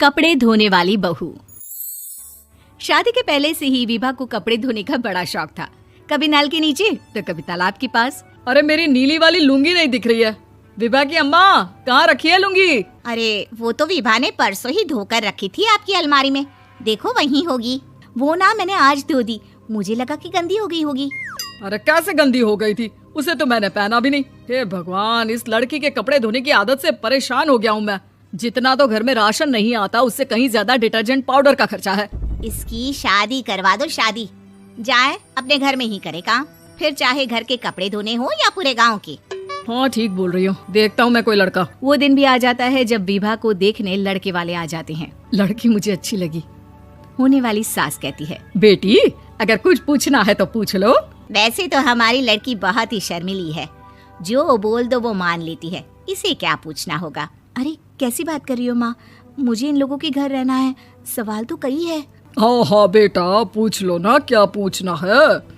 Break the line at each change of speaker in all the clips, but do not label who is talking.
कपड़े धोने वाली बहू। शादी के पहले से ही विभा को कपड़े धोने का बड़ा शौक था। कभी नल के नीचे तो कभी तालाब के पास।
अरे मेरी नीली वाली लुंगी नहीं दिख रही है। विभा की अम्मा कहाँ रखी है लुंगी?
अरे वो तो विभा ने परसों ही धोकर रखी थी आपकी अलमारी में, देखो वहीं होगी। वो ना मैंने आज धो दी, मुझे लगा कि गंदी हो गई होगी।
अरे कैसे गंदी हो गई थी? उसे तो मैंने पहना भी नहीं। हे भगवान, इस लड़की के कपड़े धोने की आदत से परेशान हो गया हूँ मैं। जितना तो घर में राशन नहीं आता उससे कहीं ज्यादा डिटर्जेंट पाउडर का खर्चा है।
इसकी शादी करवा दो, शादी जाए अपने घर में ही करे काम, फिर चाहे घर के कपड़े धोने हो या पूरे गांव के।
हाँ ठीक बोल रही हूँ, देखता हूँ मैं कोई लड़का।
वो दिन भी आ जाता है जब विभा को देखने लड़के वाले आ जाते हैं।
लड़की मुझे अच्छी लगी।
होने वाली सास कहती है,
बेटी अगर कुछ पूछना है तो पूछ लो।
वैसे तो हमारी लड़की बहुत ही शर्मीली है, जो बोल दो वो मान लेती है, इसे क्या पूछना होगा।
अरे कैसी बात कर रही हो माँ, मुझे इन लोगों के घर रहना है, सवाल तो कई है।
हाँ हाँ बेटा पूछ लो ना, क्या पूछना है।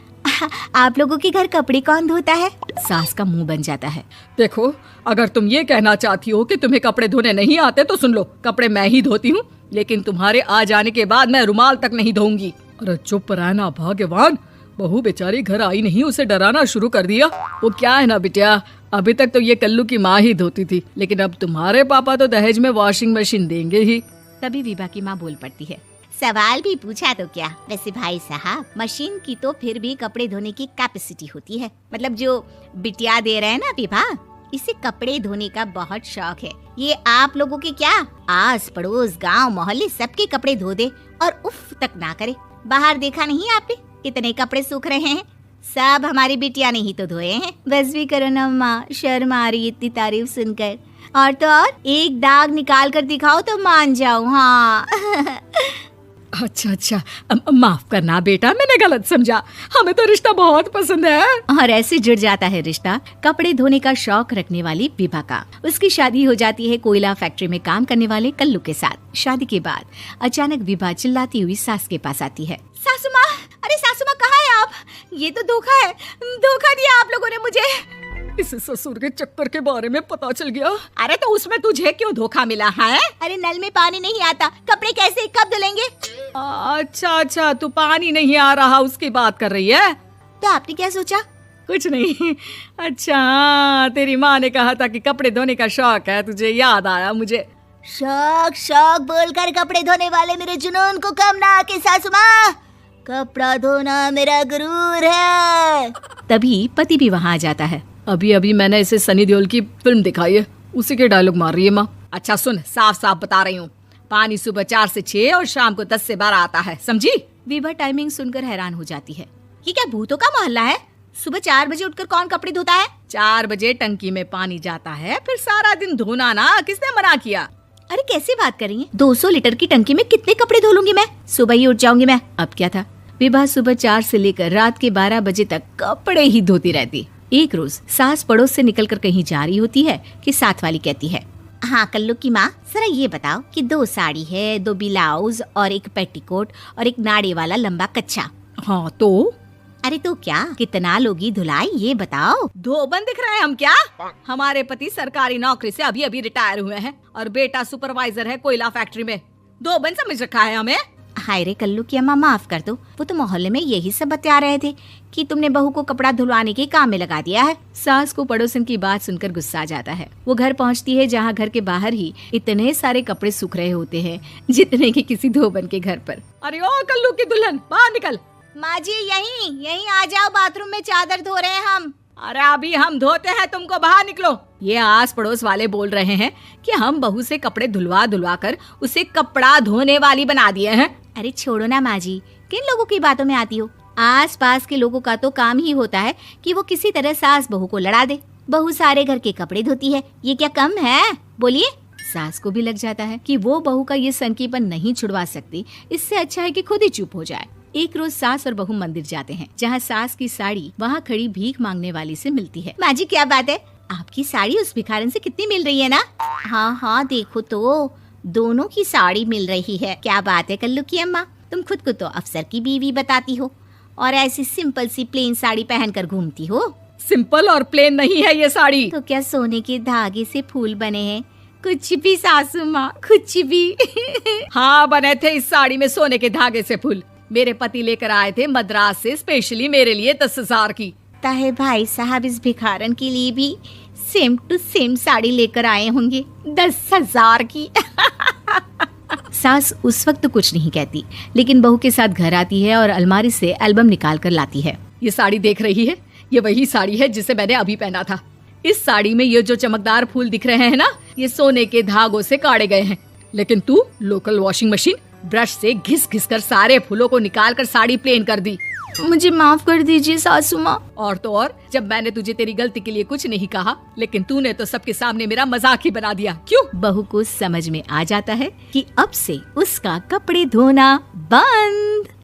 आप लोगों के घर कपड़े कौन धोता है? सास का मुंह बन जाता है।
देखो अगर तुम ये कहना चाहती हो कि तुम्हें कपड़े धोने नहीं आते तो सुन लो, कपड़े मैं ही धोती हूँ, लेकिन तुम्हारे आ जाने के बाद मैं रुमाल तक नहीं धोऊंगी। अरे चुप रहना भगवान, बहू बेचारी घर आई नहीं, उसे डराना शुरू कर दिया। वो क्या है ना बिटिया, अभी तक तो ये कल्लू की माँ ही धोती थी, लेकिन अब तुम्हारे पापा तो दहेज में वॉशिंग मशीन देंगे ही।
तभी विभा की माँ बोल पड़ती है,
सवाल भी पूछा तो क्या। वैसे भाई साहब, मशीन की तो फिर भी कपड़े धोने की कैपेसिटी होती है। मतलब जो बिटिया दे रहे हैं ना विभा, इसे कपड़े धोने का बहुत शौक है। ये आप लोगों के क्या, आस पड़ोस गांव मोहल्ले सबके कपड़े धो दे और उफ तक ना करे। बाहर देखा नहीं आपने कितने कपड़े सूख रहे हैं? सब हमारी बिटिया ने ही तो धोए हैं।
बस भी करो ना माँ, शर्म आ रही इतनी तारीफ सुनकर। और तो और एक दाग निकाल कर दिखाओ तो मान जाऊँ। हाँ
अच्छा माफ करना बेटा, मैंने गलत समझा। हमें तो रिश्ता बहुत पसंद है।
और ऐसे जुड़ जाता है रिश्ता कपड़े धोने का शौक रखने वाली विभा का। उसकी शादी हो जाती है कोयला फैक्ट्री में काम करने वाले कल्लू के साथ। शादी के बाद अचानक विभा चिल्लाती हुई सास के पास आती है।
सासू माँ, अरे सासू माँ कहाँ है आप? ये तो धोखा है, धोखा दिया आप लोगों ने मुझे।
इस ससुर के चक्कर के बारे में पता चल गया।
अरे तो उसमें तुझे क्यों धोखा मिला है? अरे नल में पानी नहीं आता, कपड़े कैसे कब धुलेंगे?
अच्छा तू पानी नहीं आ रहा उसकी बात कर रही है।
तो आपने क्या सोचा?
कुछ नहीं। अच्छा तेरी माँ ने कहा था कि कपड़े धोने का शौक है तुझे, याद आया मुझे।
शौक बोलकर कपड़े धोने वाले मेरे जुनून को कम ना आके सासू माँ, कपड़ा धोना मेरा गुरूर है।
तभी पति भी वहाँ आ जाता है।
अभी मैंने इसे सनी देओल की फिल्म दिखाई है, उसी के डायलॉग मार रही है माँ। अच्छा सुन, साफ साफ बता रही हूँ, पानी सुबह 4 से 6 और शाम को 10 से 12 आता है, समझी?
विभा टाइमिंग सुनकर हैरान हो जाती है।
ये क्या भूतों का मोहल्ला है? सुबह 4 बजे उठकर कौन कपड़े धोता है?
4 बजे टंकी में पानी जाता है, फिर सारा दिन धोना ना, किसने मना किया?
अरे कैसे बात कर रही है? 200 लीटर की टंकी में कितने कपड़े धो लूंगी मैं? सुबह ही उठ जाऊंगी मैं। अब क्या था, विभा सुबह 4 से लेकर रात के 12 बजे तक कपड़े ही धोती रहती। एक रोज सास पड़ोस से निकलकर कहीं जा रही होती है कि साथ वाली कहती है,
हाँ कल्लू की माँ, जरा ये बताओ कि 2 साड़ी है, 2 ब्लाउज और एक पेटीकोट और एक नाड़े वाला लंबा कच्चा।
हाँ तो?
अरे तो क्या, कितना लोगी धुलाई ये बताओ।
धोबन दिख रहे हैं हम क्या? हमारे पति सरकारी नौकरी से अभी रिटायर हुए हैं और बेटा सुपरवाइजर है कोयला फैक्ट्री में। धोबन समझ रखा है हमें?
हाय रे कल्लू की अम्मा, माफ कर दो, वो तो मोहल्ले में यही सब बता रहे थे कि तुमने बहू को कपड़ा धुलवाने के काम में लगा दिया है।
सास को पड़ोसन की बात सुनकर गुस्सा आ जाता है। वो घर पहुंचती है जहां घर के बाहर ही इतने सारे कपड़े सूख रहे होते हैं जितने कि किसी धोबन के घर पर।
अरे ओ कल्लू की दुल्हन, बाहर निकल।
माँ जी यहीं आ जाओ, बाथरूम में चादर धो रहे हैं हम।
अरे अभी हम धोते हैं, तुमको बाहर निकलो। ये आस पड़ोस वाले बोल रहे हैं कि हम बहू से कपड़े धुलवा कर उसे कपड़ा धोने वाली बना दिए हैं।
अरे छोड़ो ना माँ जी, किन लोगों की बातों में आती हो? आस पास के लोगों का तो काम ही होता है कि वो किसी तरह सास बहू को लड़ा दे। बहू सारे घर के कपड़े धोती है, ये क्या कम है? बोलिए।
सास को भी लग जाता है कि वो बहू का ये सनकीपन नहीं छुड़वा सकती, इससे अच्छा है कि खुद ही चुप हो जाए। एक रोज सास और बहू मंदिर जाते हैं, जहाँ सास की साड़ी वहाँ खड़ी भीख मांगने वाली से मिलती है।
माँ जी क्या बात है, आपकी साड़ी उस भिखारन से कितनी मिल रही है ना? हाँ देखो तो दोनों की साड़ी मिल रही है। क्या बात है कल्लू की अम्मा, तुम खुद को तो अफसर की बीवी बताती हो और ऐसी सिंपल सी प्लेन साड़ी पहनकर घूमती हो।
सिंपल और प्लेन नहीं है ये साड़ी।
तो क्या सोने के धागे से फूल बने हैं, कुछ भी सासू माँ, कुछ भी।
हाँ, बने थे इस साड़ी में सोने के धागे से फूल। मेरे पति लेकर आए थे मद्रास से स्पेशली मेरे लिए 10,000 की।
ताहे भाई साहब इस भिखारन के लिए भी सेम टू सेम साड़ी लेकर आए होंगे 10,000 की।
सास उस वक्त तो कुछ नहीं कहती, लेकिन बहू के साथ घर आती है और अलमारी से एल्बम निकाल कर लाती है।
ये साड़ी देख रही है, ये वही साड़ी है जिसे मैंने अभी पहना था। इस साड़ी में ये जो चमकदार फूल दिख रहे हैं ना, ये सोने के धागों से काटे गए हैं। लेकिन तू लोकल वॉशिंग मशीन ब्रश से घिस घिस कर सारे फूलों को निकाल कर साड़ी प्लेन कर दी।
मुझे माफ कर दीजिए सासू माँ।
और तो और, जब मैंने तुझे तेरी गलती के लिए कुछ नहीं कहा, लेकिन तूने तो सबके सामने मेरा मजाक ही बना दिया। क्यों?
बहू को समझ में आ जाता है कि अब से उसका कपड़े धोना बंद।